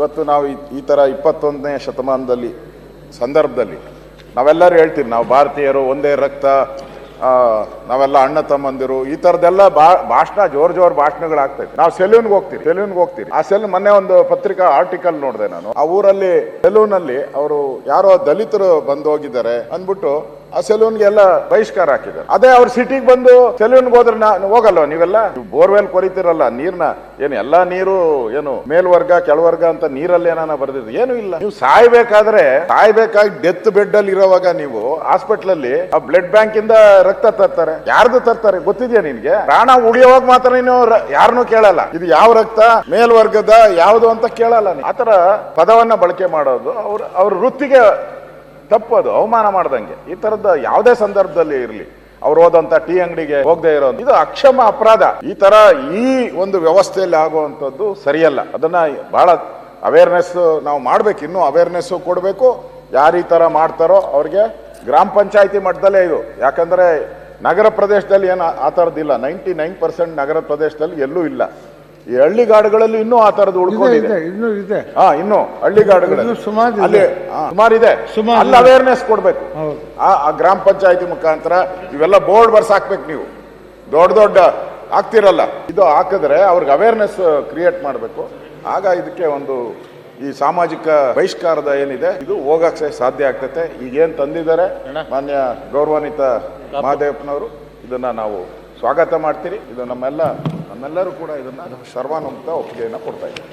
ಇವತ್ತು ನಾವು ಈ ಥರ 21ನೇ ಶತಮಾನದಲ್ಲಿ ಸಂದರ್ಭದಲ್ಲಿ ನಾವೆಲ್ಲರೂ ಹೇಳ್ತೀವಿ, ನಾವು ಭಾರತೀಯರು ಒಂದೇ ರಕ್ತ, ನಾವೆಲ್ಲ ಅಣ್ಣ ತಮ್ಮಂದಿರು, ಈ ಥರದ್ದೆಲ್ಲ ಭಾಷಣ ಜೋರ್ ಭಾಷಣಗಳಾಗ್ತೈತೆ. ನಾವು ಸೆಲೂನ್ಗೆ ಹೋಗ್ತೀವಿ. ಆ ಮೊನ್ನೆ ಒಂದು ಪತ್ರಿಕಾ ಆರ್ಟಿಕಲ್ ನೋಡಿದೆ ನಾನು. ಆ ಊರಲ್ಲಿ ಸೆಲೂನಲ್ಲಿ ಅವರು ಯಾರೋ ದಲಿತರು ಬಂದು ಹೋಗಿದ್ದಾರೆ ಅಂದ್ಬಿಟ್ಟು ಆ ಸೆಲೂನ್ಗೆ ಎಲ್ಲ ಬಹಿಷ್ಕಾರ ಹಾಕಿದ್ದಾರೆ. ಅದೇ ಅವ್ರ ಸಿಟಿಗೆ ಬಂದು ಸೆಲೂನ್ಗೆ ಹೋದ್ರೆ ಹೋಗಲ್ವ ನೀವೆಲ್ಲ? ಬೋರ್ವೆಲ್ ಕೊರಿತಿರಲ್ಲ, ನೀರ್ನ ಏನು ಎಲ್ಲಾ ನೀರು ಏನು ಮೇಲ್ವರ್ಗ ಕೆಳವರ್ಗ ಅಂತ ನೀರಲ್ಲಿ ಏನಾನ ಬರ್ದಿದ್ರು? ಏನು ಇಲ್ಲ. ನೀವು ಸಾಯ್ಬೇಕಾಗಿ ಡೆತ್ ಬೆಡ್ ಅಲ್ಲಿ ಇರೋವಾಗ ನೀವು ಹಾಸ್ಪಿಟಲ್ ಅಲ್ಲಿ ಆ ಬ್ಲಡ್ ಬ್ಯಾಂಕ್ ಇಂದ ರಕ್ತ ತರ್ತಾರೆ. ಯಾರ್ದು ತರ್ತಾರೆ ಗೊತ್ತಿದ್ಯಾ ನಿನ್ಗೆ? ಪ್ರಾಣ ಉಳಿಯೋವಾಗ ಮಾತ್ರ ನೀನು ಯಾರನ್ನೂ ಕೇಳಲ್ಲ, ಇದು ಯಾವ ರಕ್ತ, ಮೇಲ್ವರ್ಗದ ಯಾವುದು ಅಂತ ಕೇಳಲ್ಲ. ಆತರ ಪದವನ್ನ ಬಳಕೆ ಮಾಡೋದು ಅವ್ರ ವೃತ್ತಿಗೆ ತಪ್ಪದು, ಅವಮಾನ ಮಾಡ್ದಂಗೆ. ಈ ತರದ ಯಾವುದೇ ಸಂದರ್ಭದಲ್ಲಿ ಇರಲಿ, ಅವ್ರು ಹೋದಂತ ಟೀ ಅಂಗಡಿಗೆ ಹೋಗದೆ ಇರೋದು ಇದು ಅಕ್ಷಮ ಅಪರಾಧ. ಈ ಒಂದು ವ್ಯವಸ್ಥೆಯಲ್ಲಿ ಆಗುವಂಥದ್ದು ಸರಿಯಲ್ಲ. ಅದನ್ನ ಬಹಳ ಅವೇರ್ನೆಸ್ ನಾವು ಮಾಡ್ಬೇಕು, ಇನ್ನೂ ಅವೇರ್ನೆಸ್ ಕೊಡಬೇಕು. ಯಾರು ಈ ತರ ಮಾಡ್ತಾರೋ ಅವ್ರಿಗೆ ಗ್ರಾಮ ಪಂಚಾಯತಿ ಮಟ್ಟದಲ್ಲೇ ಇದು. ಯಾಕಂದ್ರೆ ನಗರ ಪ್ರದೇಶದಲ್ಲಿ ಏನು ಆ ಥರದ್ದಿಲ್ಲ. 99% ನಗರ ಪ್ರದೇಶದಲ್ಲಿ ಎಲ್ಲೂ ಇಲ್ಲ. ಈ ಹಳ್ಳಿಗಾಡುಗಳಲ್ಲಿ ಇನ್ನೂ ಆ ತರದ್ದು ಉಳ್ಕೊಂಡಿದೆ. ಇನ್ನು ಹಳ್ಳಿಗಾಡುಗಳಲ್ಲಿ ಸುಮಾರಿದೆ. ಅಲ್ಲಿ ಅವೇರ್ನೆಸ್ ಕೊಡ್ಬೇಕು. ಆ ಗ್ರಾಮ ಪಂಚಾಯತಿ ಮುಖಾಂತರ ಇವೆಲ್ಲ ಬೋರ್ಡ್ ಬರ್ಸಾಕ್ಬೇಕು. ನೀವು ದೊಡ್ಡ ಆಗ್ತಿರಲ್ಲ, ಇದು ಹಾಕಿದ್ರೆ ಅವ್ರಿಗೆ ಅವೇರ್ನೆಸ್ ಕ್ರಿಯೇಟ್ ಮಾಡಬೇಕು. ಆಗ ಇದಕ್ಕೆ ಒಂದು ಈ ಸಾಮಾಜಿಕ ಬಹಿಷ್ಕಾರದ ಏನಿದೆ ಇದು ಹೋಗಕ್ಕೆ ಸಾಧ್ಯ ಆಗ್ತೈತೆ. ಈಗೇನ್ ತಂದಿದ್ದಾರೆ ಮಾನ್ಯ ಗೌರವಾನ್ವಿತ ಮಹದೇವಪ್ಪನವರು, ಇದನ್ನ ನಾವು ಸ್ವಾಗತ ಮಾಡ್ತೀರಿ. ಇದು ನಮ್ಮೆಲ್ಲರೂ ಕೂಡ ಇದನ್ನ ಸರ್ವಾನುಮತ ಒಪ್ಪಿಗೆಯನ್ನು ಕೊಡ್ತಾ ಇದ್ದೀವಿ.